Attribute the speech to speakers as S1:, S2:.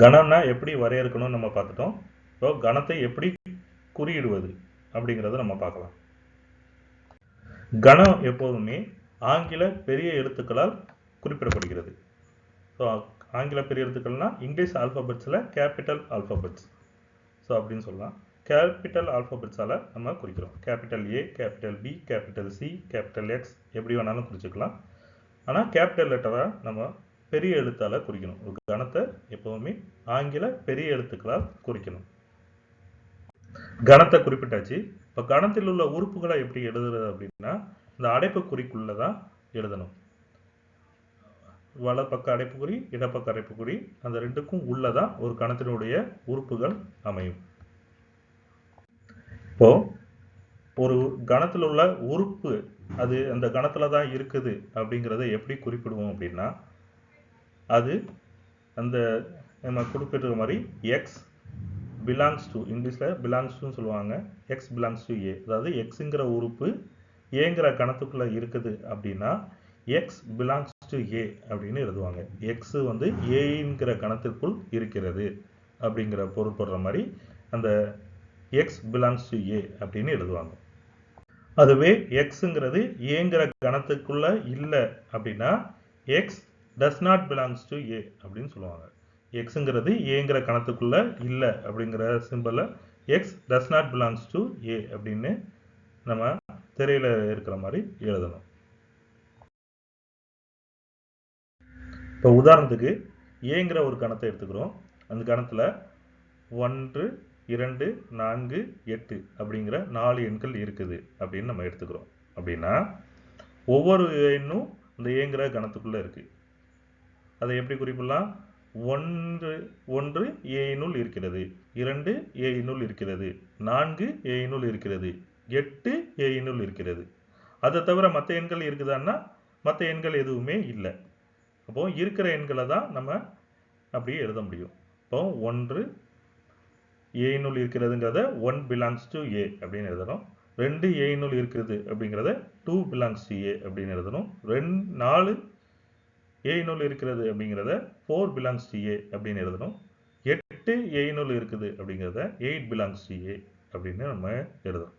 S1: கணம்னா எப்படி வரையறுக்கணும்னு நம்ம பார்த்துட்டோம். இப்போ கணத்தை எப்படி குறியிடுவது அப்படிங்கிறத நம்ம பார்க்கலாம். கணம் எப்போதுமே ஆங்கில பெரிய எழுத்துக்களால் குறிப்பிடப்படுகிறது. ஸோ ஆங்கில பெரிய எழுத்துக்கள்னா இங்கிலீஷ் ஆல்ஃபபெட்ஸில் கேபிட்டல் ஆல்ஃபபெட்ஸ். ஸோ அப்படின்னு சொல்லலாம். கேபிட்டல் ஆல்ஃபபெட்ஸால் நம்ம குறிக்கிறோம். Capital A, capital B, capital C, capital X எப்படி வேணாலும் குறிச்சிக்கலாம். ஆனால் கேபிட்டல் லெட்டராக நம்ம பெரிய எழுத்தால் குறிக்கணும். ஒரு கணத்தை எப்போவுமே ஆங்கில பெரிய எழுத்துக்களால் குறிக்கணும். கணத்தை குறிப்பிட்டாச்சு. இப்போ கணத்தில் உள்ள உறுப்புகளை எப்படி எழுதுறது அப்படின்னா இந்த அடைப்புக்குறிக்குள்ள தான் எழுதணும். வலப்பக்க அடைப்புக்குறி, இடப்பக்க அடைப்புக்குறி, அந்த ரெண்டுக்கும் உள்ளதான் ஒரு கணத்தினுடைய உறுப்புகள் அமையும். இப்போ ஒரு கணத்தில் உள்ள உறுப்பு அது அந்த கணத்தில் தான் இருக்குது அப்படிங்கிறத எப்படி குறிப்பிடுவோம் அப்படின்னா அது அந்த நம்ம குறிப்பிட்ட மாதிரி எக்ஸ் பிலாங்ஸ் டு, இங்கிலீஷில் பிலாங்ஸ் டுன்னு சொல்லுவாங்க. எக்ஸ் பிலாங்ஸ் டு ஏ, அதாவது எக்ஸுங்கிற உறுப்பு ஏங்கிற கணத்துக்குள்ளே இருக்குது அப்படின்னா எக்ஸ் பிலாங்ஸ் டு ஏ அப்படின்னு எழுதுவாங்க. எக்ஸ் வந்து ஏங்கிற கணத்திற்குள் இருக்கிறது அப்படிங்கிற பொருள்படுற மாதிரி அந்த எக்ஸ் பிலாங்ஸ் டு ஏ அப்படின்னு எழுதுவாங்க. அதுவே எக்ஸுங்கிறது ஏங்கிற கணத்துக்குள்ள இல்லை அப்படின்னா X does not belongs to A அப்படின்னு சொல்லுவாங்க. எக்ஸுங்கிறது ஏங்கிற கணத்துக்குள்ள இல்லை அப்படிங்கிற சிம்பிளை X does not belongs to A அப்படின்னு நம்ம திரையில் இருக்கிற மாதிரி எழுதணும். இப்போ உதாரணத்துக்கு ஏங்கிற ஒரு கணத்தை எடுத்துக்கிறோம். அந்த கணத்தில் 1, 2, 4, 8 அப்படிங்கிற 4 எண்கள் இருக்குது அப்படின்னு நம்ம எடுத்துக்கிறோம். அப்படின்னா ஒவ்வொரு எண்ணும் இந்த ஏங்கிற கணத்துக்குள்ளே இருக்குது. அதை எப்படி குறிப்பிடலாம்? 1 ஏயினுள் இருக்கிறது, 2 ஏயினுள் இருக்கிறது, 4 ஏயினுள் இருக்கிறது, 8 ஏயினுள் இருக்கிறது. அதை தவிர மற்ற எண்கள் இருக்குதான்னா மற்ற எண்கள் எதுவுமே இல்லை. அப்போ இருக்கிற எண்களை தான் நம்ம அப்படியே எழுத முடியும். இப்போ 1 ஏயினுள் இருக்கிறதுங்கிறத 1 பிலாங்ஸ் டு ஏ அப்படின்னு எழுதணும். 2 ஏயினுள் இருக்குது அப்படிங்கிறத 2 பிலாங்ஸ் டு ஏ அப்படின்னு எழுதணும். 4 ஏயினுள் இருக்கிறது அப்படிங்கிறத 4 பிலாங்ஸ் டு ஏ அப்படின்னு எழுதணும். 8 ஏயினுள் இருக்குது அப்படிங்கிறத 8 பிலாங்ஸ் டு ஏ அப்படின்னு நம்ம எழுதணும்.